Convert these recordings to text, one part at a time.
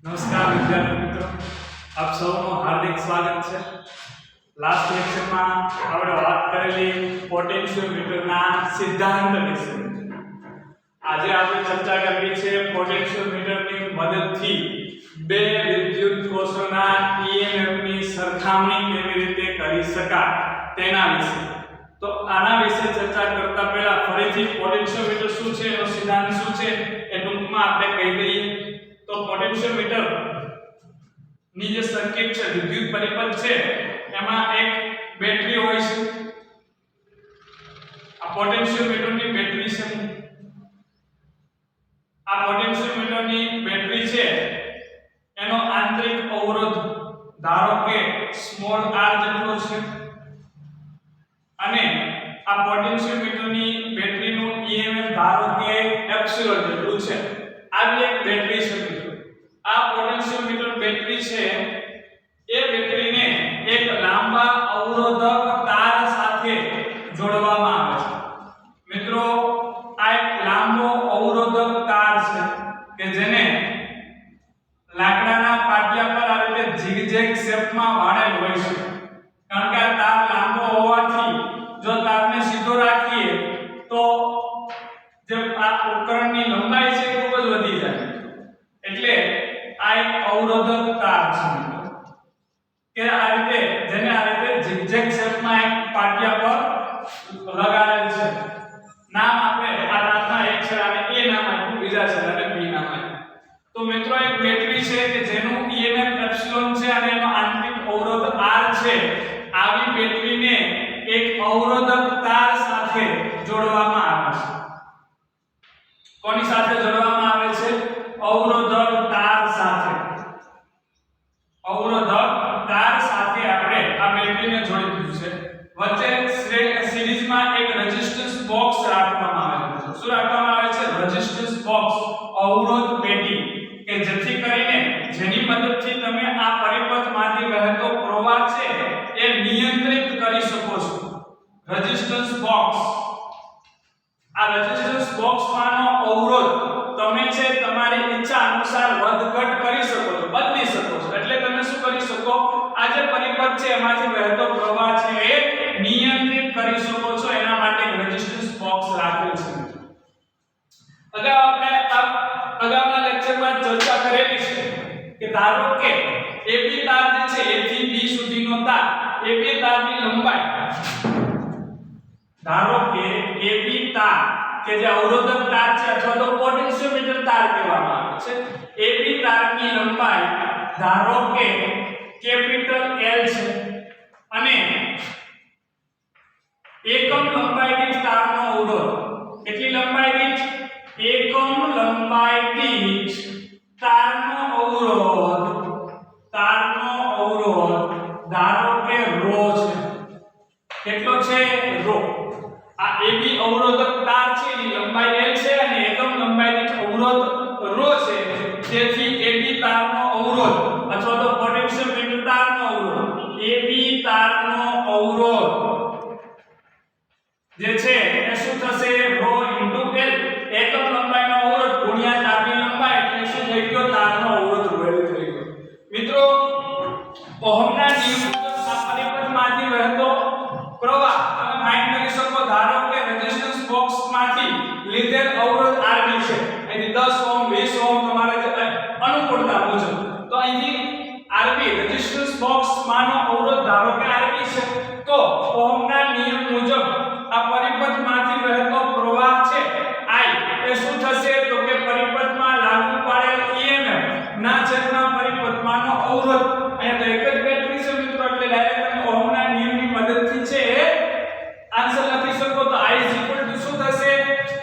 નમસ્કાર વિદ્યાર્થી મિત્રો, આપ સૌનું હાર્દિક સ્વાગત છે. લાસ્ટ લેક્ચરમાં આપણે વાત કરેલી પોટેન્શિયોમીટરના સિદ્ધાંત વિશે. આજે આપણે ચર્ચા કરવી છે પોટેન્શિયોમીટરની મદદથી બે વિદ્યુત કોષોના EMF ની સરખામણી કેવી રીતે કરી શકાય તેના વિશે. તો આના વિશે ચર્ચા કરતા પહેલા ફરીથી પોટેન્શિયોમીટર શું છે, એનો સિદ્ધાંત શું છે એ ટૂંકમાં આપણે કહી દઈએ. તો પોટેન્શિયોમીટર ની જે સર્કિટ છે, વિદ્યુત પરિપથ છે, એમાં એક બેટરી હોય છે. આ પોટેન્શિયોમીટરની બેટરી છે. આ પોટેન્શિયોમીટરની બેટરી છે એનો આંતરિક અવરોધ ધારો કે સ્મોલ r જેટલો છે અને આ પોટેન્શિયોમીટરની બેટરીનું EMF ધારો કે એપ્સિલોન જેટલું છે. આવી એક બેટરી છે. આ પોટેન્શિયોમીટર બેટરી છે એ બેટરીને એક લાંબા અવરોધક તાર સાથે જોડવામાં આવે છે. મિત્રો, આ એક લાંબો અવરોધક તાર છે કે જેને લાકડાના પાટિયા પર આ રીતે ઝિગઝેગ શેપમાં વાળેલ હોય છે. કારણ કે આ તાર લાંબો હોવાથી જો તારને સીધો રાખીએ તો જે આ ઉપકરણની લંબાઈ છે ખૂબ જ વધી જાય. એટલે આ એક અવરોધક તાર છે કે આ રીતે જેને આ રીતે ઝિગઝેગ શેપમાં એક પાટિયા પર લગાડેલ છે. નામ આપણે આ તારના એક છેડાને A નામ આપ્યું, બીજા છેડાને B નામ આપ્યું. તો મિત્રો, એક બેટરી છે કે જેનું EMF એપ્સિલોન છે અને એનો આંતરિક અવરોધ R છે. આવી બેટરીને એક અવરોધક તાર સાથે જોડવામાં આવે છે. કોની સાથે જોડવામાં આવે છે? અવરોધક તાર સાથે. અવરોધક તાર સાથે આપણે આ બેટરીને જોડી દીધું છે. વચ્ચે સિરીઝમાં એક રેઝિસ્ટન્સ બોક્સ રાખવામાં આવે છે. શું રાખવામાં આવે છે? રેઝિસ્ટન્સ બોક્સ, અવરોધ પેટી, કે જેથી કરીને જેની મદદથી તમે આ પરિપથમાંથી વહેતો પ્રવાહ છે એ નિયંત્રિત કરી શકો છો. Resistance box. આ રેઝિસ્ટન્સ બોક્સમાંનો અવરોધ તમે છે તમારી ઈચ્છા અનુસાર વધઘટ કરી શકો છો, બદલી શકો છો. એટલે તમે શું કરી શકો? આ જે પરિપથ છે એમાંથી વહેતો પ્રવાહ છે એ નિયંત્રિત કરી શકો છો. એના માટે રેઝિસ્ટન્સ બોક્સ રાખેલ છે. અગાઉ આપણે અગાઉના લેક્ચરમાં ચર્ચા કરેલી છે કે ધારો કે AB તાર જે છે A થી B સુધીનો તાર, AB તારની લંબાઈ, ધારો કે AB તાર કે જે અવરોધક તાર છે અથવા તો પોટેન્શિયોમીટર તાર કહેવામાં આવે છે, AB તારની લંબાઈ ધારો કે કેપિટલ L છે અને એકમ લંબાઈ દીઠ તારનો અવરોધ. કેટલી લંબાઈ દીઠ? એકમ લંબાઈ દીઠ તારનો અવરોધ ધારો કે ρ છે. કેટલો છે? ρ. આ AB અવરોધક તાર છે એની લંબાઈ L છે અને એકમ લંબાઈ દીઠ અવરોધ ρ છે. તેથી AB તારનો અવરોધ અથવા તો પોટેન્શિયોમીટર તારનો અવરોધ, AB તારનો અવરોધ જે છે એ શું થશે? ρ * L. એકમ લંબાઈનો અવરોધ ગુણ્યા તારની લંબાઈ એટલે શું થઈ ગયો? તારનો અવરોધ વેલ્યુ થઈ ગયો. મિત્રો, ઓહમના નિયમ મુજબ આ પરિપથમાંથી વહેતો પ્રવાહ તમે ફાઇન્ડ કરી શકો. ધારો કે રેઝિસ્ટન્સ બોક્સમાંથી લીધેલ અવરોધ Rb છે. અહીંથી 10 ઓહમ 20 ઓહમ તમારે અનુકૂળતા મુજબ. તો અહીંથી Rb રેઝિસ્ટન્સ બોક્સમાંનો અવરોધ ધારો કે Rb છે. તો ઓહમના નિયમ મુજબ આ પરિપથમાંથી વહેતો પ્રવાહ છે I એ શું થશે? તો કે પરિપથમાં લાગુ પાડેલ EMF ના છેદમાં પરિપથમાંનો અવરોધ. અહીંયા તો એક જ બેટરી છે મિત્રો, એટલે ડાયરેક્ટ તમે ઓહમના નિયમની મદદથી છે આન્સર લખી શકો. તો I શું થશે?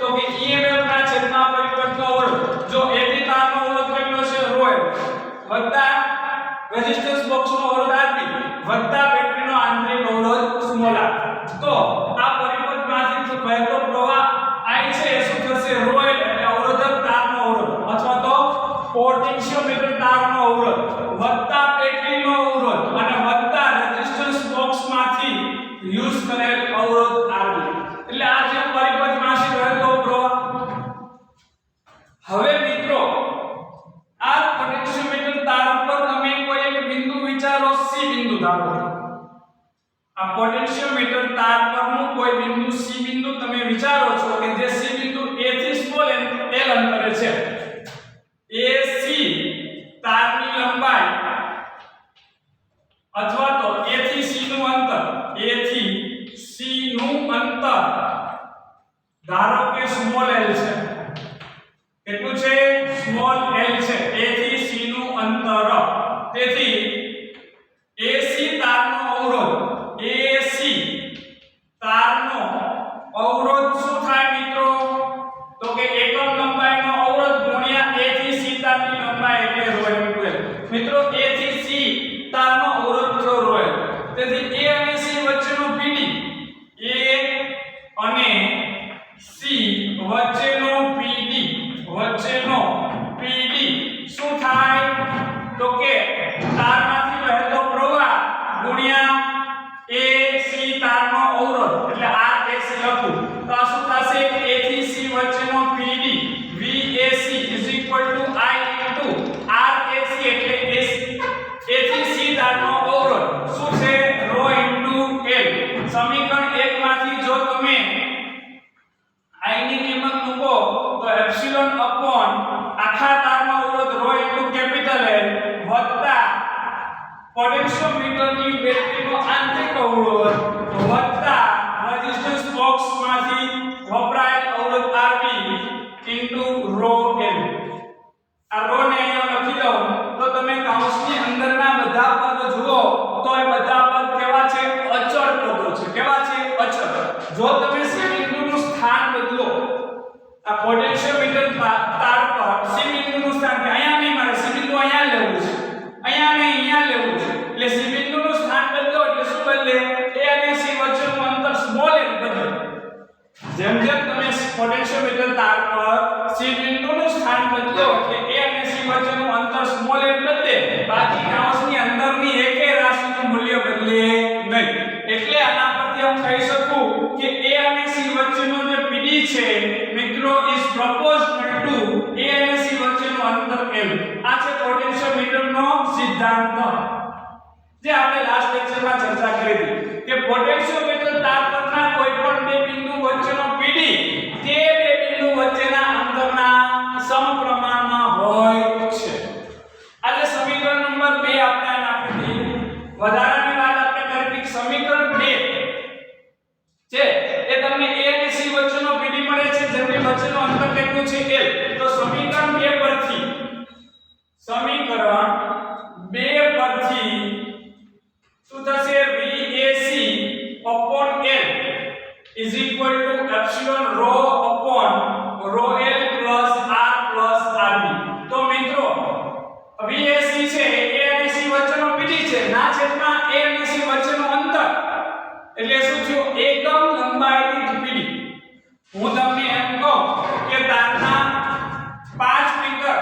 તો કે EMF ના છેદમાં પરિપથનો અવરોધ. જો AB તારનો અવરોધ કેટલો છે? ρ વત્તા રેઝિસ્ટન્સ બોક્સનો અવરોધ Rb વત્તા બેટરીનો આંતરિક અવરોધ સ્મોલ r. તો આ પરિપથમાંથી વહેતો પ્રવાહ I છે એ શું થશે? ρ એટલે અવરોધક તારનો અવરોધ અથવા તો પોટેન્શિયોમીટર તારનો અવરોધ વત્તા બેટરીનો અવરોધ અને વત્તા રેઝિસ્ટન્સ બોક્સમાંથી યુઝ કરેલ અવરોધ Rb. એટલે આ જે પરિપથમાંથી વહેતો પ્રવાહ. હવે મિત્રો, આ પોટેન્શિયોમીટર એપ્સિલોન અપોન આખા તારનો અવરોધ ρ ઇન્ટુ કેપિટલ L વત્તા પોટેન્શિયોમીટરની બેટરીનો આંતરિક અવરોધ વત્તા રેઝિસ્ટન્સ બોક્સમાંથી વપરાયેલ અવરોધ Rb ઇન્ટુ ρ L. આ ρ ને અહીંયા લખી દઉં તો તમે કૌંસની અંદરના બધા પદ જુઓ તો એ બધા પદ કેવા છે? અચળ પદો છે. કેવા છે? અચળ. જો તમે C બિંદુનું સ્થાન બદલો, આ પોટેન્શિયોમીટર તાર પર C બિંદુનું સ્થાન કે અહીંયા નહીં, મારે C બિંદુ અહીંયા લેવું છે, અહીંયા નહીં અહીંયા લેવું છે, એટલે C બિંદુનું સ્થાન બદલો એટલે શું બદલે? A અને C વચ્ચેનું અંતર સ્મોલ l બદલે. જેમ જેમ તમે પોટેન્શિયોમીટર તાર પર C બિંદુનું સ્થાન બદલો એટલે A અને C વચ્ચેનું અંતર સ્મોલ l બદલે, બાકી કૌંસની અંદરની એકેય રાશિનું મૂલ્ય બદલે નહીં. એટલે આના પરથી હું કહી શકું કે A અને C વચ્ચેનો જે PD છે મિત્રો ઇઝ પ્રોપોર્શનલ ટુ A અને C વચ્ચેનું અંતર l. આ છે પોટેન્શિયોમીટરનો સિદ્ધાંત, જે આપણે લાસ્ટ લેક્ચરમાં ચર્ચા કરી હતી કે પોટેન્શિયોમીટર તાર પરના કોઈપણ બે બિંદુ વચ્ચેનો PD તે બે બિંદુ વચ્ચેના અંતરના સમપ્રમાણમાં હોય છે. આજે સમીકરણ નંબર 2 આપણે આપી દીધી. વધારાની વાત આપણે કરી હતી સમીકરણ 2 છે એ તમને A અને C વચ્ચેનો PD મળે છે, જેમની વચ્ચેનું અંતર કેટલું છે? l. તો સમીકરણ 2 પરથી શું થશે? VAC upon L is equal to epsilon ρ upon ρ L plus R plus RB. તો મિત્રો VAC છે A અને C વચ્ચેનો PD છે ના છેદમાં A અને C વચ્ચેનું અંતર, એટલે શું થયું? એકમ લંબાઈ દીઠ PD. હું તમને એમ કહું કે તારના 5 મીટર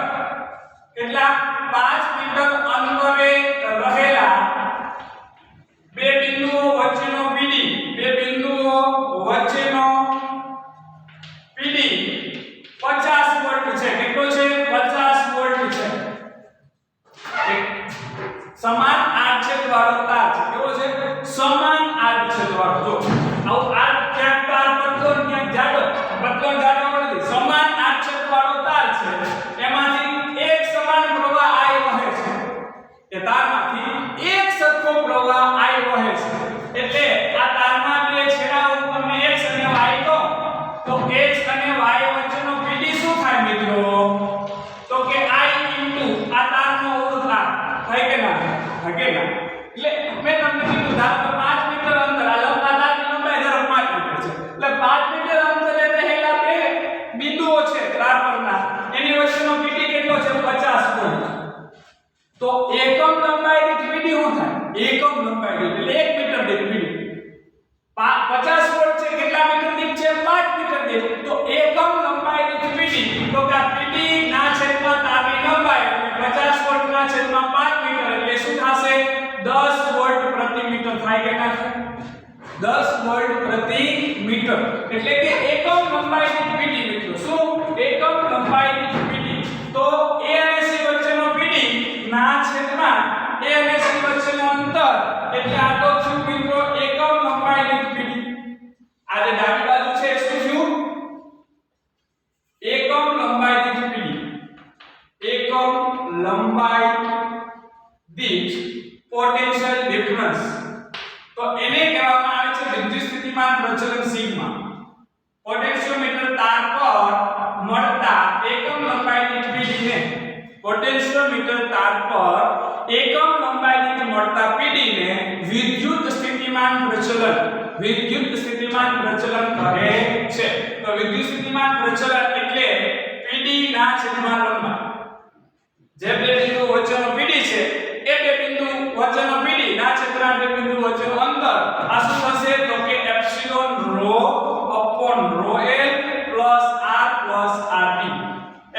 કેટલા 5 મીટર અંતરે રહેલા બે બિંદુઓ વચ્ચેનો PD, બે બિંદુઓ વચ્ચેનો PD 50 વોલ્ટ છે. કેટલો છે? 50 વોલ્ટ છે. સમાન આડછેદ વાળો તાર છે. કેવો છે? સમાન આડછેદ વાળો. જો આવું આ ક્યાંક તાર પતલો ક્યાંક જાડો, પતલો જાડો નથી, સમાન આડછેદ વાળો તાર છે. એમાંથી એક સમાન પ્રવાહ I વહે છે. એ તારમાંથી એક સરખો પ્રવાહ I વહે છે. એટલે આ તારમાં બે છેડા તમને x અને y કહો તો x અને y વચ્ચેનો PD શું થાય મિત્રો? તો કે I ઇન્ટુ આ તારનો અવરોધ R થાય કે ના થાય? કે ના. એટલે મેં તમને કીધું ધારો કે 5 મીટર અંતર આ તારની લંબાઈ ધારો 5 મીટર છે, એટલે 5 મીટર અંતરે રહેલા બે બિંદુઓ છે તાર પરના, એની વચ્ચેનો PD કેટલો છે? 50 વોલ્ટ. તો એકમ લંબાઈ દીઠ PD શું થાય? એકમ લંબાઈ દીઠ એટલે 1 મીટર દીઠ PD 50 વોલ્ટ છે. કેટલા મીટર દીઠ છે? 5 મીટર દીઠ. તો એકમ લંબાઈ દીઠ PD, તો કે PD ના છેદમાં તારની લંબાઈ એટલે 50 વોલ્ટ ના છેદમાં 5 મીટર એટલે શું થશે? 10 વોલ્ટ પ્રતિ મીટર થાય કે ના થાય? 10 વોલ્ટ પ્રતિ મીટર. એટલે કે એકમ લંબાઈ દીઠ PD મિત્રો શું? એકમ લંબાઈ દીઠ PD. તો A અને C વચ્ચેનો PD ના છેદમાં A અને C વચ્ચેનું અંતર એટલે આ તો શું મિત્રો? એકમ લંબાઈ દીઠ PD. આ જે ડાબી બાજુ છે શું થયું? એકમ લંબાઈ દીઠ PD. એકમ લંબાઈ દીઠ પોટેન્શિયલ ડિફરન્સ. તો એને કહેવામાં આવે છે વિદ્યુત સ્થિતિમાન પ્રચલન સિગ્મા. પોટેન્શિયોમીટર તાર પર મળતા એકમ લંબાઈ દીઠ PD ને પોટેન્શિયોમીટર તાર પર એકમ લંબાઈ દીઠ મળતા PD ને વિદ્યુત સ્થિતિમાન પ્રચલન કહે છે. તો વિદ્યુત સ્થિતિમાન પ્રચલન એટલે PD ના છેદમાં લંબાઈ. જે બે બિંદુ વચ્ચેનો PD છે એ બે બિંદુ વચ્ચેનો PD ના છેદમાં બે બિંદુ વચ્ચેનું અંતર આ શું થશે? તો કે epsilon ρ upon ρ L plus R plus RB.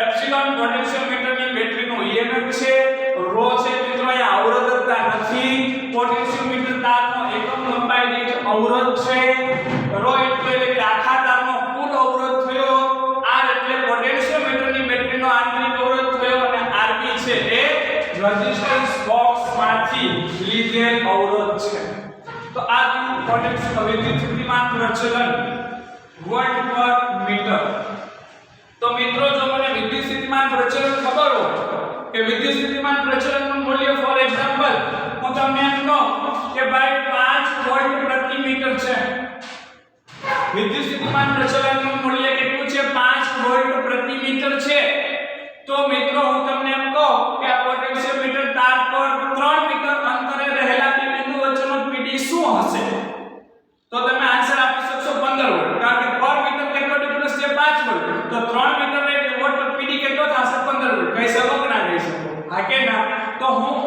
Epsilon પોટેન્શિયોમીટરની બેટરીનું EMF છે, ρ છે મિત્રો અહીંયા અવરોધકતા નથી, પોટેન્શિયોમીટર તારનો એકમ લંબાઈ દીઠ અવરોધ છે, ρ એટલે કે આખા તારનો કુલ અવરોધ થયો, R એટલે પોટેન્શિયોમીટરની બેટરીનો આંતરિક અવરોધ થયો અને RB છે એ રેઝિસ્ટન્સ બોક્સમાંથી લીધેલ અવરોધ છે. તો આ પોટેન્શિયલ વિદ્યુત સ્થિતિમાન પ્રચલન વોલ્ટ પર મીટર. તો મિત્રો જો મને વિદ્યુત સ્થિતિમાન પ્રચલન ખબર હોય કે વિદ્યુત સ્થિતિમાન પ્રચલનનું મૂલ્ય ફોર એક્ઝામ્પલ હું તમને એમ કહું કે ભાઈ 5 વોલ્ટ પ્રતિ મીટર છે વિદ્યુત સ્થિતિમાન પ્રચલનનું મૂલ્ય કેટલું છે 5 વોલ્ટ પ્રતિ મીટર છે તો મિત્રો હું તમને એમ કહું કે આ પોટેન્શિયોમીટર તાર પર 3 મીટર અંતરે રહેલા બે બિંદુ વચ્ચેનો પીડી શું હશે તો તમે આન્સર આપી શકશો 15 વોલ્ટ કારણ કે પર મીટર કેટલો ડિફરન્સ છે 5 વોલ્ટ તો 3 મીટર એટલે વોટ પીડી કેટલો થશે 15 વોલ્ટ કહી શકો કે ના કહી શકો હા કે ના તો હું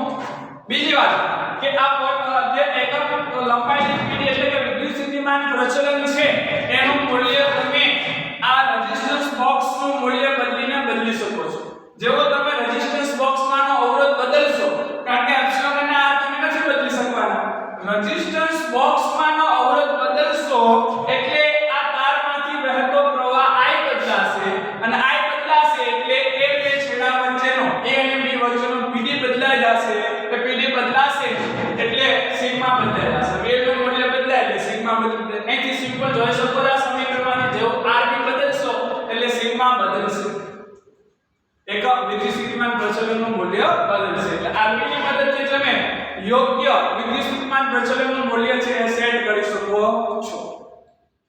બીજી વાત કે આ જે એકમ લંબાઈની પીડી એટલે કે વિદ્યુત સ્થિતિમાન પ્રચલન છે એનું મૂલ્ય તમે આ રેઝિસ્ટન્સ બોક્સનું મૂલ્ય બદલી શકો છો જેવો તમે રેઝિસ્ટન્સ બોક્સમાંનો અવરોધ બદલશો કારણ કે એપ્સિલોન અને આર તમે નથી બદલી શકવાના રેઝિસ્ટન્સ બોક્સમાંનો અવરોધ બદલશો એટલે આ તારમાંથી વહેતો પ્રવાહ I બદલાશે અને I બદલાશે એટલે એ બે છેડા વચ્ચેનો A અને B વચ્ચેનો PD બદલાઈ જશે કે PD બદલાશે એટલે સિગ્મા બદલાઈ જશે વેવનું મૂલ્ય બદલાય એટલે સિગ્મા બદલાય અહીંથી સિમ્પલ જોઈ શકો છો આ સમીકરણમાં જેવો RB બદલશો એટલે સિગ્મા બદલશે એક વિદ્યુત સ્થિતિમાન પ્રચલનનું મૂલ્ય બદલશે એટલે RB ની મદદથી તમે યોગ્ય વિદ્યુત સ્થિતિમાન પ્રચલનનું મૂલ્ય છે એ સેટ કરી શકો છો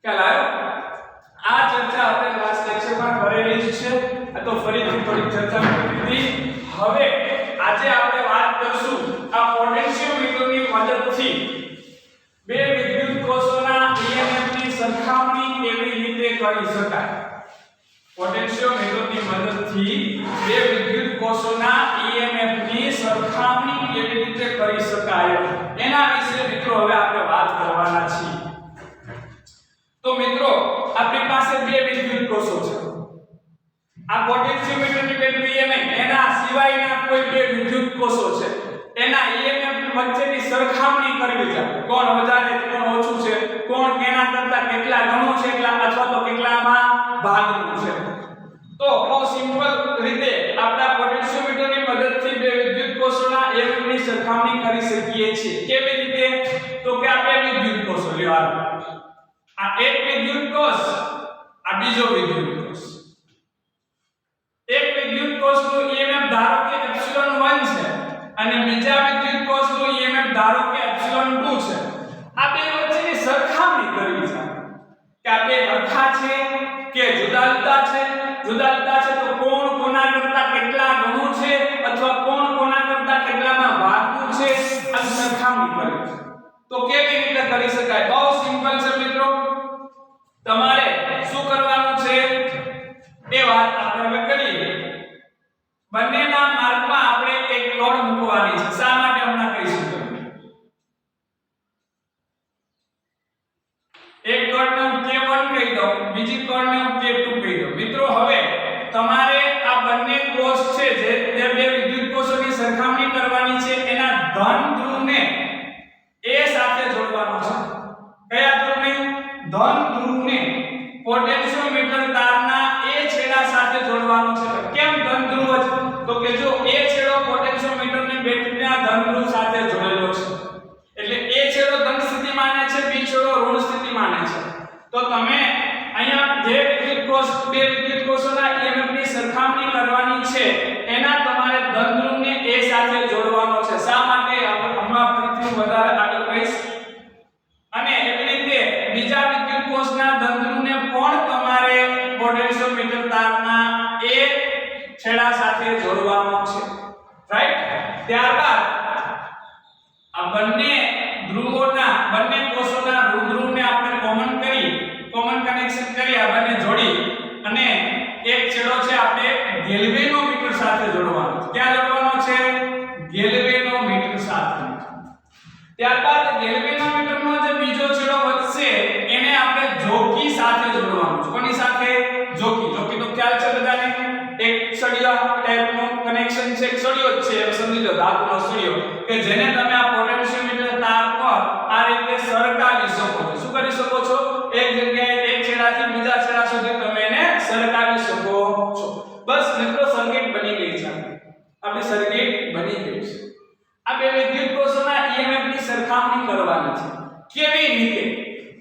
ખ્યાલ આવ્યો આ ચર્ચા આપણે લાસ્ટ લેક્ચરમાં કરેલી જ છે તો ફરીથી થોડી ચર્ચા કરી દીધી હવે આજે આપણે વાત કરશું આ પોટેન્શિયોમીટરની મદદથી બે વિદ્યુત કોષોના EMF ની સરખામણી કેવી રીતે કરી શકાય પોટેન્શિયોમીટરની મદદથી બે વિદ્યુત કોષોના EMF ની સરખામણી કેવી રીતે કરી શકાય એના વિશે મિત્રો હવે આપણે વાત કરવાના છીએ તો મિત્રો આપણી પાસે બે વિદ્યુત કોષો છે આ પોટેન્શિયોમીટરની બેટરી EMF એના સિવાયના કોઈ બે વિદ્યુત કોષો છે એના EMF વચ્ચેની સરખામણી કરવી છે કોણ વધારે કોણ ઓછું છે કોણ કેના કરતા કેટલા ઘણું છે એટલા અથવા તો કેટલામાં ભાગનું છે તો બહુ સિમ્પલ રીતે આપણા પોટેન્શિયોમીટરની મદદથી બે વિદ્યુત કોષોના EMF ની સરખામણી કરી શકીએ છીએ કેવી રીતે તો કે આ બે વિદ્યુત કોષો લેવાના આ એક વિદ્યુત કોષ આ બીજો વિદ્યુત કોષ એક વિદ્યુત કોષનું EMF ધારો કે ε1 છે અને બીજા વિદ્યુત કોષનું EMF ધારો કે ε2 છે આ બે વચ્ચેની સરખામણી કરવી છે કે આ બે સરખા છે કે જુદા જુદા છે તો કોણ કોના કરતા કેટલા ઘણું છે અથવા કોણ કોના કરતા કેટલામાં ભાગનું છે આ સરખામણી કરવી છે તો કેવી રીતે કરી શકાય બહુ સિમ્પલ છે મિત્રો તમારે શું કરવાનું છે એ વાત આપણે હવે કરીએ બંનેના માર્ગમાં આપણે એક કળ મૂકવાની છે શા માટે હમણાં કહીશું એક કળને હું K1 કહી દઉં બીજી કળને હું K2 કહી દઉં મિત્રો હવે તમારે આ બંને કોષ છે જે બે વિદ્યુત કોષોની સરખામણી કરવાની છે એના ધન ધ્રુવને A સાથે જોડવાનો છે કયા ધ્રુવને ધન ધ્રુવને પોટેન્શિયોમીટર તારના A છેડા સાથે જોડવાનો છે કેમ ધન ધ્રુવ છે તો કે જો A છેડો પોટેન્શિયોમીટરની બેટરીના ધન ધ્રુવ સાથે જોડેલો છે એટલે A છેડો ધન સ્થિતિ માને છે B છેડો ઋણ સ્થિતિ માને છે તો તમે અહીંયા જે વિદ્યુત કોષ બે વિદ્યુત કોષોના EMF ની સરખામણી કરવાની છે એના તમારે ધન ધ્રુવને A સાથે જોડવાનો છે શા માટે હમણાં ફરીથી વધારે આગળ કહીશ અને એવી રીતે બીજા વિદ્યુત કોષના ધન ધ્રુવને પણ તમારે પોટેન્શિયોમીટર તારના A છેડા સાથે જોડવાનો છે રાઈટ ત્યારબાદ આ બંને ધ્રુવોના બંને કોષોના ધ્રુવને આપણે કોમન કનેક્શન કરી આ બંને જોડી અને એક છેડો છે આપણે ગેલ્વેનોમીટર સાથે જોડવાનો છે ક્યાં જોડવાનો છે ગેલ્વેનોમીટર સાથે ત્યારબાદ ગેલ્વેનોમીટરનો જે બીજો છેડો વધશે એને આપણે જોકી સાથે જોડવાનો છે કોની સાથે જોકી તો ખ્યાલ છે બધાને એક સળિયા ટાઈપનું કનેક્શન છે એક સળિયો જ છે સમજી લો ધાતુનો સળિયો કે જેને તમે આ પોટેન્શિયોમીટર તાર પર આ રીતે સરકાવી શકો છો શું કરી શકો છો એક જગ્યાએ એક છેડાથી બીજા છેડા સુધી તમે એને સરકાવી શકો છો બસ મિત્રો સર્કિટ બની ગઈ છે આપણી સર્કિટ બની ગઈ છે આ બે વિદ્યુત કોષોના EMF ની સરખામણી કરવાની છે કેવી રીતે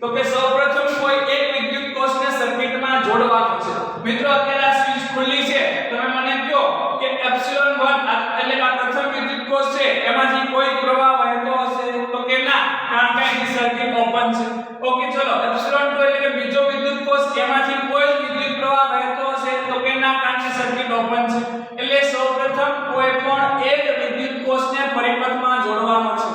તો કે સૌપ્રથમ કોઈ એક વિદ્યુત કોષને સર્કિટમાં જોડવાનો છે મિત્રો અત્યારે આ સ્વિચ ખુલ્લી છે તમે કારણ કે અહીં સર્કિટ ઓપન છે. ઓકે ચલો એપ્સિલોન 2 એટલે કે બીજો વિદ્યુત કોષ એમાંથી કોઈ જ વિદ્યુત પ્રવાહ વહેતો હશે તો કે ના, કારણ કે સર્કિટ ઓપન છે. એટલે સૌપ્રથમ કોઈ પણ એક વિદ્યુત કોષને પરિપથમાં જોડવાનો છે.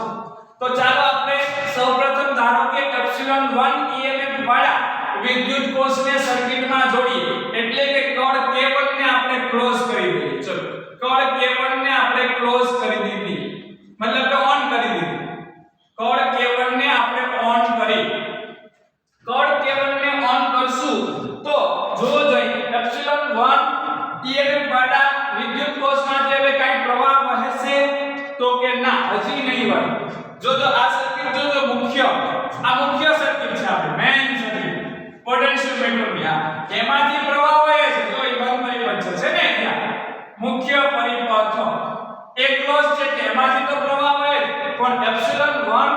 તો ચાલો આપણે સૌપ્રથમ ધારો કે એપ્સિલોન 1 EMF વાળા વિદ્યુત કોષને સર્કિટમાં જોડીએ એટલે કે કળ K1 ને આપણે ક્લોઝ કરી દઈએ. ચલો કળ K1 ને આપણે ક્લોઝ કરી દીધી, મતલબ કે ઓન કરી દીધી. કળ K1 ને આપણે ઓન કરી, કળ K1 ને ઓન કરશું તો જો જઈ એપ્સિલોન 1 EMF વાળા વિદ્યુત કોષમાંથી હવે કાઈ પ્રવાહ વહેશે તો કે ના, હજી નહીં વહે. જો આ સર્કિટ જો મુખ્ય સર્કિટ છે, આપણે મેઈન સર્કિટ પોટેન્શિયોમીટર ની એમાંથી પ્રવાહ વહે છે. જો એ બંધ પરિપથ છે ને, ત્યાં મુખ્ય પરિપથ એક ક્લોઝ છે કે એમાંથી તો પ્રવાહ વહે, પણ એપ્સિલોન 1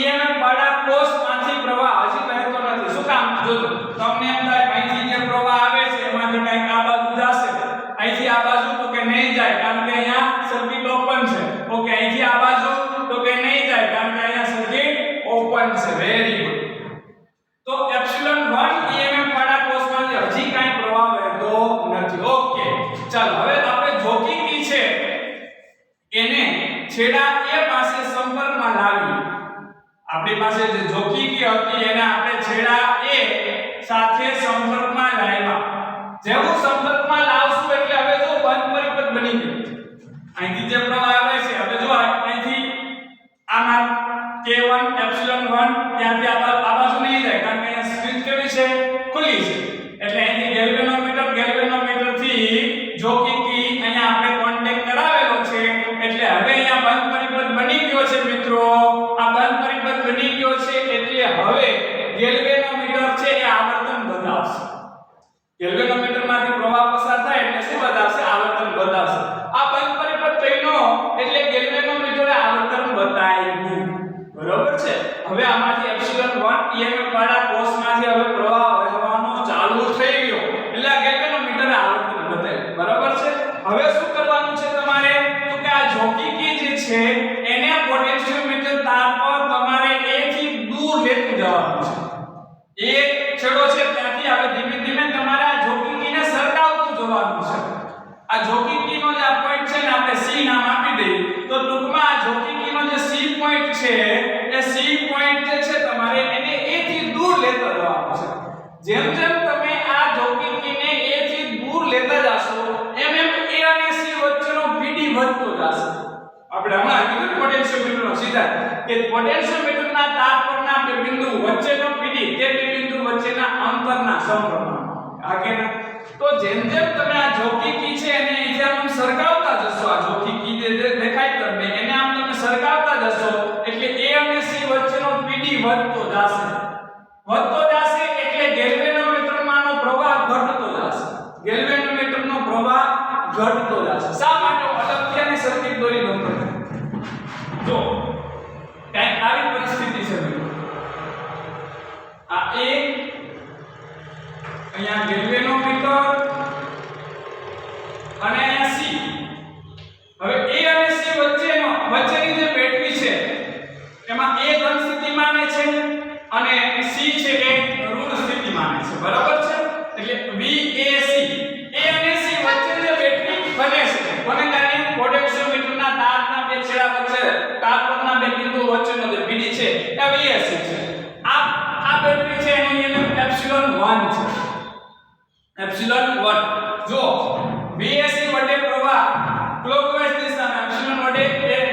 EMF વાળા કોષમાંથી પ્રવાહ હજી વહેતો નથી. શું કામ? જો તમને એમ થાય અહીંથી જે પ્રવાહ આવે છે એમાંથી કંઈક આ બાજુ જશે, અહીંથી આ બાજુ તો કે નહીં જાય કારણ કે અહીંયા સર્કિટ ઓપન છે. ઓકે અહીંથી આ બાજુ તો કે નહીં જાય કારણ કે અહીંયા સર્કિટ ઓપન છે. Very good. તો એપ્સિલોન 1 EMF વાળા કોષમાંથી હજી કાંઈ પ્રવાહ વહેતો નથી. ઓકે ચાલો હવે આપણે જોકીકી છે એને છેડા A પાસે સંપર્કમાં લાવી. આપણી પાસે જે જોકીકી હતી એને આપણે છેડા A સાથે સંપર્કમાં લાવ્યા. જેવું સંપર્કમાં લાવશું એટલે હવે જો બંધ પરિપથ બની ગયું. અહીંથી જે પ્રવાહ આવે છે હવે જો અહીંથી આમાં K1 એપ્સિલોન 1 ત્યાંથી આ બાજુ નહીં જાય કારણ કે અહીંયા સ્વિચ કેવી છે? ખુલ્લી છે. એટલે અહીંથી ગેલ્વેનોમીટર થી જોકીકી અહીંયા આપણે કોન્ટેક્ટ કરાવેલો છે એટલે હવે અહીંયા બંધ પરિપથ બની ગયો છે. મિત્રો આ બંધ પરિપથ બની ગયો છે એટલે હવે ગેલ્વેનોમીટર છે એ આવર્તન બતાવશે. ગેલ્વેનોમીટર માંથી પ્રવાહ પસાર થાય એટલે શું બતાવશે? આવર્તન બતાવશે. આ બંધ પરિપથ બન્યો એટલે ગેલ્વેનોમીટરે આવર્તન બતાવ્યું. બરોબર છે. હવે આમાંથી એપ્સિલોન 1 EMF વાળા કોષમાંથી હવે પ્રવાહ વહેવાનો ચાલુ થઈ ગયો એટલે આ ગેલ્વેનોમીટરે આવર્તન બતાવ્યું. બરાબર છે. હવે શું કરવાનું છે તમારે? તો કે આ જોકીકી જે છે એને પોટેન્શિયોમીટર તાર પર તમારે A થી દૂર લેતું જવાનું છે. એક છેડો છે ત્યાંથી હવે ધીમે ધીમે તમારે આ જોકીકીને સરકાવતું જવાનું છે. આ જોકીકીનો જે આ પોઈન્ટ છે ને આપણે C નામ આપી દઈએ તો ટૂંકમાં આ જોકીકીનો જે C પોઈન્ટ છે એ C પોઈન્ટ જે છે તમારે એને A થી દૂર લેતા જવાનું છે. જેમ જેમ તમે આ જોકીકીને A થી દૂર લેતા જાશો એમ એમ A અને C વચ્ચેનો PD વધતો જશે. આપણે હમણાં કીધું પોટેન્શિયોમીટરનો સિદ્ધાંત કે પોટેન્શિયોમીટરના તાર પરના બે બિંદુ વચ્ચેનો PD તે બે બિંદુ વચ્ચેના અંતરના સમપ્રમાણ. આગળના તો જેમ જેમ તમે આ જોકીકી છે એને અહીંથી આમ સરકાવતા જશો, આ જોકીકી જે દેખાય તમને એને આમ તમે સરકાવતા જશો એટલે A અને C વચ્ચેનો PD વધતો જશે એટલે ગેલ્વેનોમીટરમાંનો પ્રવાહ ઘટતો જશે. ગેલ્વેનોમીટરનો પ્રવાહ ઘટતો જશે. શા માટે? અલગથી આની સર્કિટ દોરી દો. જો કંઈક આવી પરિસ્થિતિ છે મિત્રો. આ એક અહીંયા ગેલ્વેનોમીટર અને અહીંયા C. હવે A અને C વચ્ચેની જે બેટરી છે એમાં A ધન સ્થિતિમાં છે અને C છે એ ઋણ સ્થિતિમાં છે. બરાબર છે. એટલે VAC A અને C વચ્ચે જે બેટરી બને છે કોને કારણે? પોટેન્શિયોમીટરના તારના બે છેડા વચ્ચે તાર પરના બે બિંદુ વચ્ચેનો જે PD છે એ VAC છે. આ બેટરી છે એનું એપ્સિલોન 1 છે. એપ્સિલોન 1 જો VAC વડે પ્રવાહ ક્લોકવાઇઝ દિશામાં એપ્સિલોન વડે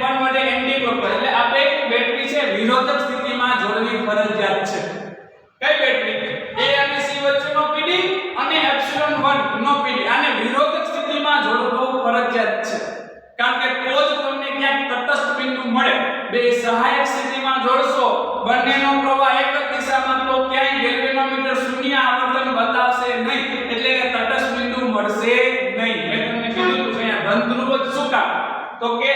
1 વડે એન્ટી ક્લોકવાઇઝ એટલે આ બે બેટરી છે વિરોધક સ્થિતિમાં જોડવી ફરજિયાત છે. કઈ બેટરી? A અને C વચ્ચેનો PD અને એપ્સિલોન 1 નો PD આને વિરોધક સ્થિતિમાં જોડવું ફરજિયાત છે. કારણ કે તો જ તમને ક્યાંક તટસ્થ બિંદુ મળે. બે સહાયક સ્થિતિમાં જોડશો બંનેનો પ્રવાહ એક જ દિશામાં તો ક્યાંય ગેલ્વેનોમીટર શૂન્ય આવર્તન બતાવશે નહીં એટલે કે તટસ્થ બિંદુ મળશે નહીં. મેં તમને કીધું કે અહીંયા ધન ધ્રુવ જ શું કામ? તો કે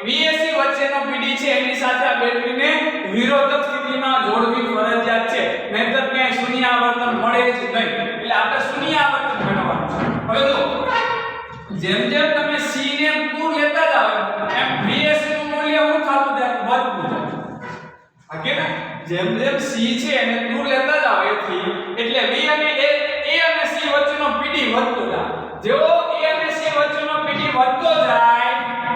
VAC વચ્ચેનો PD છે એની સાથે આ બેટરીને વિરોધક સ્થિતિમાં જોડવી ફરજિયાત છે. નહીંતર ક્યાંય શૂન્ય આવર્તન મળે જ નહીં. એટલે આપણે શૂન્ય આવર્તન મેળવવાનું છે. હવે જો જેમ જેમ તમે C ને દૂર લેતા જાવ એમ VAC નું મૂલ્ય શું થતું જાય? વધતું જાય. આ કે જેમ જેમ c છે એને દૂર લેતા જાવ a થી એટલે v અને a અને c વચ્ચેનો pd વધતો જાય જેવો a અને c વચ્ચેનો pd વધતો જાય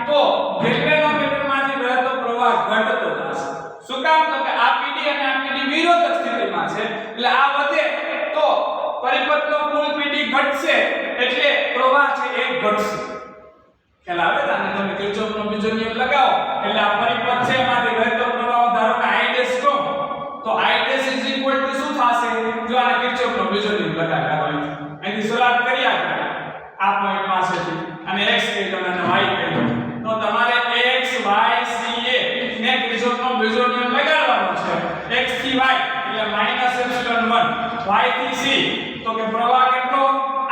તો ગેલ્વેનોમીટરમાંથી વહેતો પ્રવાહ ઘટતો જશે શું કામ તો કે આ pd અને આ pd વિરોધક સ્થિતિમાં છે એટલે આ વધે તો પરિપથનો કુલ pd ઘટશે એટલે પ્રવાહ છે એ ઘટશે ખ્યાલ આવે ને તમે કિર્ચોફનો બીજો નિયમ લગાવો એટલે આ પરિપથ છે એમાંથી વહેતો પ્રવાહ ધારો કે I ડેશ કહો તો I ડેશ શું થશે જો આ કિર્ચોફનો બીજો નિયમ લગાવ્યા હોય અહીંથી શરૂઆત કરી આપણે આ પોઈન્ટ પાસેથી અને x કહી દો અને y કહી દો તો તમારે x y c a ને કિર્ચોફનો બીજો નિયમ લગાડવાનો છે x થી y એટલે -ε1 y થી c તો કે પ્રવાહ કેટલો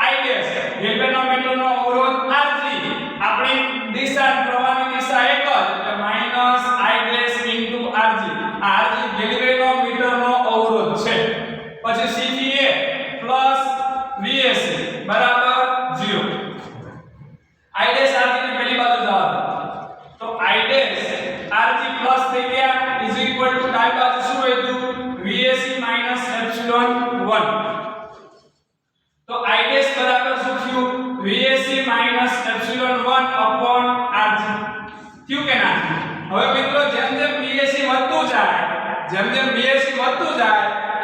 I ડેશ ગેલ્વેનોમીટરનો અવરોધ Rg આપણી દિશા પ્રવાહની દિશા એક જ એટલે -I ડેશ * Rg આ Rg ગેલ્વેનોમીટરનો અવરોધ છે પછી c થી a પ્લસ Vsc બરાબર 0 I ડેશ Rg ને પહેલી બાજુ જવા દો તો I ડેશ Rg પ્લસ થઈ ગયા = ડાબી બાજુ શું વધ્યું Vsc -ε1 તો I ડેશ બરાબર શું થયું Vsc -ε1 upon Rg થયું કે ના હવે મિત્રો જેમ જેમ Vsc વધતું જાય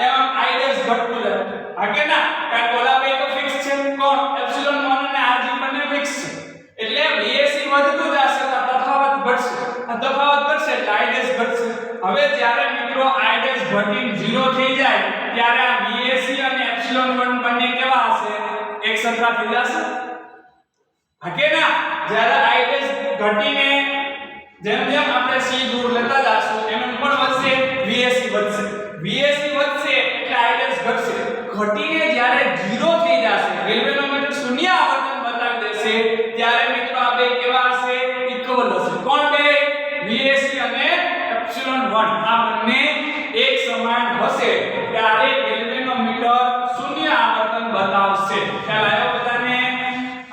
એમ I ડેશ ઘટતું જાય હા કે ના કારણ કે ઓલા બે તો ફિક્સ છે કોણ ε1 અને Rg બંને ફિક્સ છે એટલે Vsc વધતું જશે તો તફાવત ઘટશે એટલે I ડેશ ઘટશે હવે જ્યારે મિત્રો I ડેશ ઘટીને 0 થઈ જાય ત્યારે આ Vsc અને ε1 બંને કેવા હશે એક સરખા થઈ જશે હા કે ના જ્યારે I ડેશ ઘટીને જેમ જેમ આપણે c દૂર લેતા જાશું એમ પણ વધશે Vsc વધશે એટલે I ડેશ ઘટશે ઘટીને જ્યારે 0 થઈ જશે ગેલ્વેનોમીટર શૂન્ય આવર્તન બતાવી દેશે ત્યારે મિત્રો આ બે કેવા હશે ઇક્વલ હશે કોણ બે Vsc અને ε1 આ બંને એક સમાન હશે ત્યારે ગેલ્વેનોમીટર શૂન્ય આવર્તન બતાવશે ખ્યાલ આવ્યો બધાને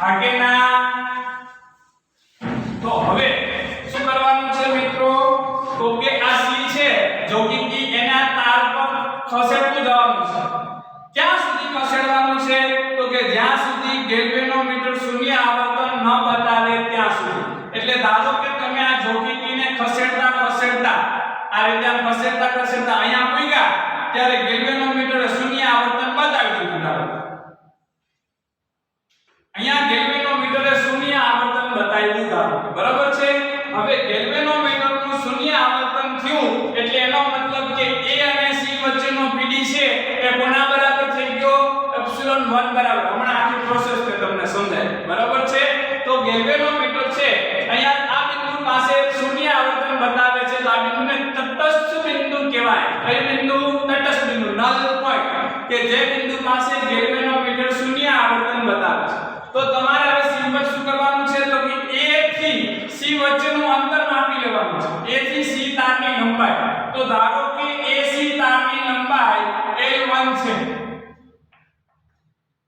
હા કે ના તો હવે શું કરવાનું છે મિત્રો તો કે આ c છે જોગીકી એના તાર પર ખસેડતું જવાનું છે ક્યાં સુધી ખસેડવાનું છે તો કે જ્યાં સુધી ગેલ્વેનોમીટર શૂન્ય આવર્તન ન બતાવે ત્યાં સુધી એટલે ધારો કે તમે આ જોગીકીને ખસેડતા આ રીતે આમ ખસેડતા અહીંયા પૂગ્યા ત્યારે ગેલ્વેનોમીટરે શૂન્ય આવર્તન બતાવી દીધું ધારો અહીંયા ગેલ્વેનોમીટરે શૂન્ય આવર્તન બતાવ્યું ધારો બરાબર છે હવે ગેલ્વેનોમીટરનું શૂન્ય આવર્તન થયું એટલે એનો મતલબ કે a અને c વચ્ચેનો pd છે એ કોના બરાબર થઈ ગયો ε1 બરાબર હમણાં આખી પ્રોસેસ તે તમને સમજાય બરાબર છે તો ગેલ્વેનોમીટર છે અહીંયા આ બિંદુ પાસે શૂન્ય આવર્તન બતાવે છે તો આ બિંદુને તટસ્થ બિંદુ કહેવાય કઈ બિંદુ તટસ્થ બિંદુ નલ પોઈન્ટ કે જે બિંદુ પાસે ગેલ્વેનોમીટર શૂન્ય આવર્તન બતાવે છે તો તમારે હવે સિમ્પલ શું કરવાનું છે તો કે a થી c વચ્ચેનું અંતર માપી લેવાનું છે a થી c તારની લંબાઈ તો ધારો કે ac તારની લંબાઈ l1 છે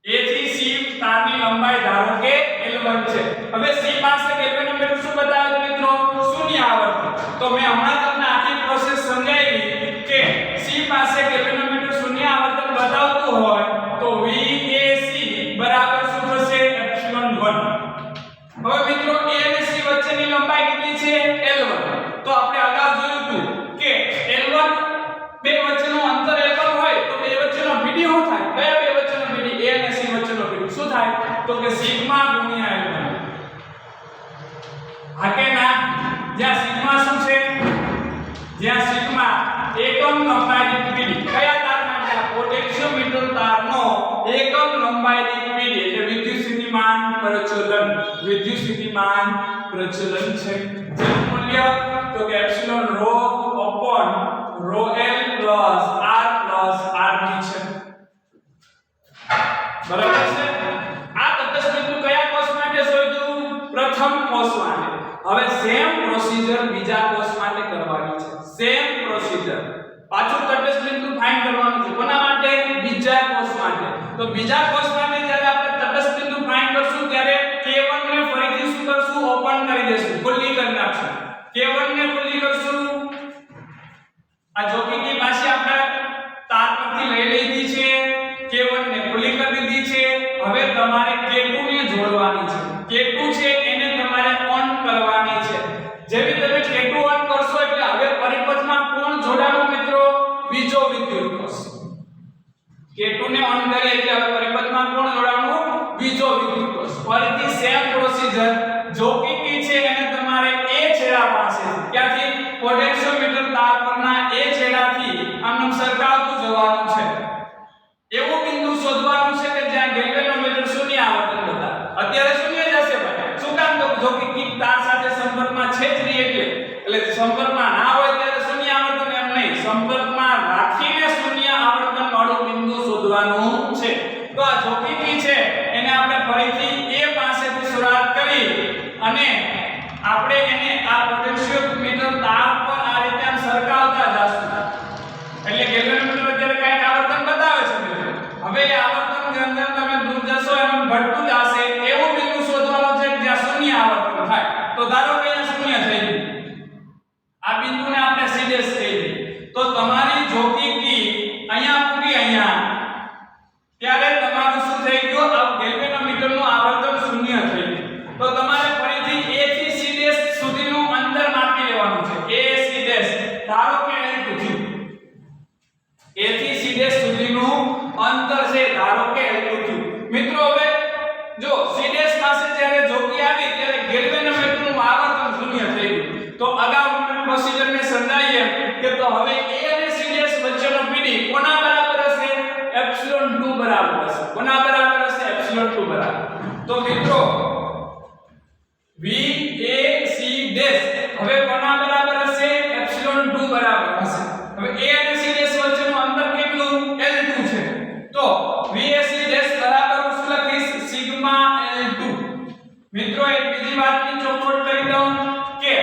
a થી c તારની લંબાઈ ધારો કે l1 છે હવે c પાસે ગેલ્વેનોમીટર શું બતાવે મિત્રો શૂન્ય આવર્તન તો મેં હમણાં તમને આખી પ્રોસેસ સમજાવી કે c પાસે ગેલ્વેનોમીટર શૂન્ય આવર્તન બતાવતું હોય તો Vac બરાબર શું થશે ε1 હવે મિત્રો a અને c વચ્ચેની લંબાઈ કેટલી છે l1 તો આપણે અગાઉ જોયું હતું કે l1 બે વચ્ચેનું અંતર l1 હોય તો બે વચ્ચેનો pd શું થાય કયા બે વચ્ચેનો pd a અને c વચ્ચેનો pd શું થાય તો કે સિગ્મા ગુણ્યા l1 હા કે ના જ્યાં સિગ્મા શું છે જ્યાં સિગ્મા એકમ લંબાઈ દીઠ pd કયા તાર માટે પોટેન્શિયોમીટર તારનો એકમ લંબાઈ દીઠ pd એટલે વિદ્યુતસ્થિતિમાન પ્રચલન છે જેનું મૂલ્ય તો કે epsilon rho upon rho l plus r rd છે બરાબર છે આ તટસ્થ બિંદુ કયા કોષ માટે શોધ્યું પ્રથમ કોષ માટે હવે સેમ પ્રોસીજર બીજા કોષ માટે કરવાની છે સેમ પ્રોસીજર પાછું તટસ્થ બિંદુ ફાઇન્ડ કરવાનું છે કોના માટે બીજા કોષ માટે તો બીજા કોષ માટે જ્યારે આપણે તટસ્થ બિંદુ ફાઇન્ડ કરશું ત્યારે k1 ને ફરીથી શું કરશું ઓપન કરી દેશું ખુલ્લી કરી નાખશું k1 ને ખુલ્લી કરશું આ જોકીની પાછી આપણે તાર પરથી લઈ લીધી છે, K1 ને ખુલ્લી કરી દીધી છે. હવે તમારે K2 ને જોડવાની છે. K2 છે એને તમારે ઓન કરવાની છે. જેવી તમે K2 ઓન કરશો એટલે હવે પરિપથમાં કોણ જોડાણું મિત્રો? બીજો વિદ્યુત કોષ. K2 ને ઓન કરીએ એટલે હવે પરિપથમાં કોણ જોડાણું? બીજો વિદ્યુત કોષ. ફરીથી સેમ પ્રોસીજર. જોકીની છે એને તમારે એ છેડા પાસે ક્યાંથી? પોટેન્શિયોમીટર તાર પરના એ છેડાથી આમ સરકાવતું જવાનું છે. એવું બિંદુ શોધવાનું છે કે જ્યાં ગેલ્વેનોમીટર શૂન્ય આવર્તન બતાવે. અત્યારે શૂન્ય જ હશે ભાઈ. શું કામ? તો જોકીની તાર સાથે સંપર્કમાં છે જ નહીં એટલે સંપર્કમાં ના હોય ત્યારે શૂન્ય આવર્તન એમ નહીં, સંપર્કમાં રાખીને શૂન્ય આવર્તન વાળું બિંદુ શોધવાનું છે. તો આ જોકીની છે એને આપણે ફરીથી એ પાસેથી શરૂઆત કરી અને આપણે એને આ પોટેન્શિયોમીટર તાર પર આ રીતે આમ સરકાવતા જશું. એટલે ગેલ્વેનોમીટર અત્યારે કઈક આવર્તન બતાવે છે મિત્રો. હવે એ આવર્તનની અંદર તમે દૂર જશો એમ ઘટતું જશે. એવું બિંદુ શોધવાનું છે જ્યાં શૂન્ય આવર્તન થાય. તો ધારો કે અહીંયા શૂન્ય થઈ ગયું. આ બિંદુને આપણે સીડેસ કહી દઈએ. તો તમારી જોકીની અહીંયા પૂરી અહીંયા ત્યારે તમારું શું થઈ ગયું? આ ગેલ્વેનોમીટરનું આવર્તન શૂન્ય થઈ ગયું. તો તમારે ફરીથી A થી C સુધીનું અંતર માપી લેવાનું છે. A C ધારો કે L2 થયું. A થી C સુધીનું અંતર છે ધારો કે L2 થયું. મિત્રો હવે જો C પાસે જ્યારે જોકી આવી ત્યારે ગેલ્વેનોમીટરનું આવર્તન શૂન્ય થઈ ગયું. તો અગાઉના પ્રોસીજરને સમજાવીએ કે તો હવે A અને C વચ્ચેનો PD કોના બરાબર હશે? એપ્સિલોન 2 બરાબર હશે. કોના બરાબર હશે? એપ્સિલોન 2 બરાબર. તો મિત્રો VAC હવે કોના બરાબર હશે? એપ્સિલોન 2 બરાબર હશે. હવે A અને C વચ્ચેનું અંતર કેટલું? L2 છે. તો VAC બરાબર શું લખીશ? Sigma L2. મિત્રો એક બીજી વાતની ચોખવટ કરી દઉં કે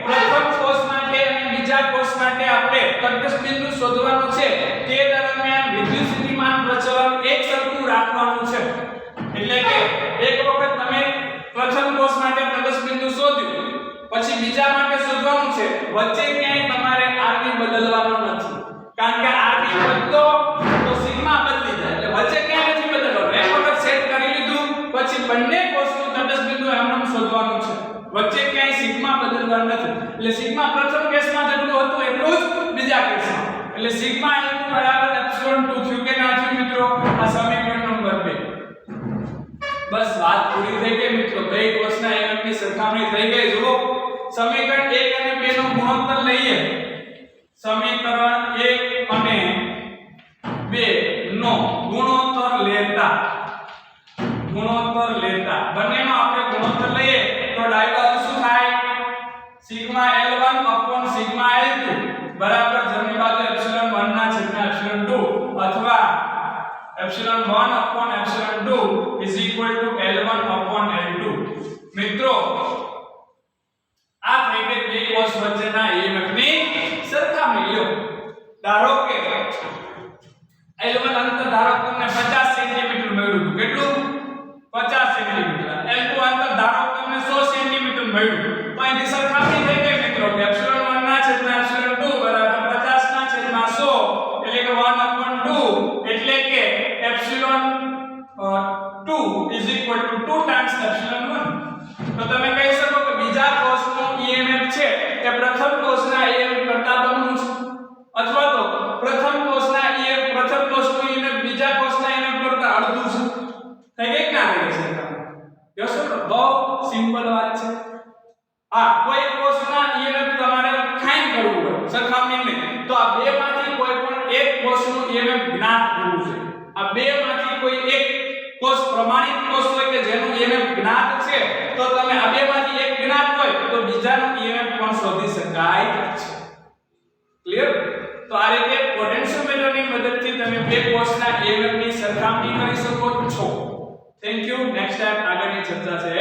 પ્રથમ કોષ માટે અને બીજા કોષ માટે આપણે તટસ્થ બિંદુ શોધવાનું છે. તે દરમિયાન વિદ્યુત સ્થિતિમાન પ્રચલન એક સરખું રાખવાનું છે. એટલે કે એક વખત તમે પ્રથમ કોષ માટે તટસ્થ બિંદુ શોધ્યું, પછી બીજા માટે શોધવાનું છે. વચ્ચે ક્યાંય તમારે RV બદલવાનો નથી. કારણ કે RV બદલો તો સિગ્મા બદલી જાય. એટલે વચ્ચે ક્યાંય નથી બદલવાનું. એક વખત સેટ કરી લીધું પછી બંને કોષનું તટસ્થ બિંદુ એમનેમ શોધવાનું છે. વચ્ચે ક્યાંય સિગ્મા બદલવાનું નથી. એટલે સિગ્મા પ્રથમ કેસમાં જેટલું હતું એટલું જ બીજા કેસમાં. એટલે સિગ્મા L2 બરાબર એપ્સિલોન 2 થયું કે ના થયું મિત્રો? આ સમીકરણ નંબર 2. બસ વાત પૂરી થઈ ગઈ મિત્રો. બે કોષના એકમની સરખામણી થઈ ગઈ. જુઓ સમીકરણ 1 અને 2 નો ગુણોત્તર લઈએ. સમીકરણ 1 અને 2 નો ગુણોત્તર લેતા બંનેનો આપણે ગુણોત્તર લઈએ તો ડાબી બાજુ શું થાય? સિગ્મા L1 સિગ્મા L2 બરાબર જમણી બાજુ એપ્સિલોન 1 ના છેદમાં એપ્સિલોન 2 અથવા એપ્સિલોન 1 એપ્સિલોન 2 L1 L2. મિત્રો આ થઈ ગઈ બે કોષ વચ્ચેના EMF ની સરખામણી. લ્યો ધારો કે L1 અંતર ધારો કે તમને 50 સેન્ટીમીટર મળ્યું હતું. કેટલું? 50 સેન્ટીમીટર. L2 અંતર ધારો કે તમને 100 સેન્ટીમીટર મળ્યું. તો અહીંથી સરખામણી થઈ ગઈ મિત્રો. એપ્સિલોન 1 ના છેદમાં એપ્સિલોન 2 બરાબર 50 ના છેદમાં 100 એટલે કે 1/2 એટલે કે એપ્સિલોન 2 2 ટાઈમ્સ એપ્સિલોન 1. તો તમે કહી શકો કે બીજા કોષનો EMF છે તે પ્રથમ કોષના EMF કરતા બમણું છે, અથવા તો પ્રથમ કોષનું EMF બીજા કોષના EMF કરતા અડધું છે. થઈ ગઈ ના થઈ ગઈ? યસ ઓર નો? બહુ સિમ્પલ વાત છે. હા, કોઈ કોષના EMF તમારે ફાઇન્ડ કરવું હોય સરખામણી નહીં, તો આ બેમાંથી કોઈ પણ એક કોષનું EMF જ્ઞાત હોવું જોઈએ. આ બેમાંથી કોઈ એક કોષ પ્રમાણિત કોષ હોય કે જેનું EMF જ્ઞાત છે, તો તમે આ બેમાંથી એક જ્ઞાત હોય તો બીજાનું EMF પણ શોધી શકાય છે. ક્લિયર? તો આ રીતે પોટેન્શિયોમીટરની મદદથી તમે બે કોષના EMF ની સરખામણી કરી શકો છો. Thank you. નેક્સ્ટ ટાઈમ આગળની ચર્ચા છે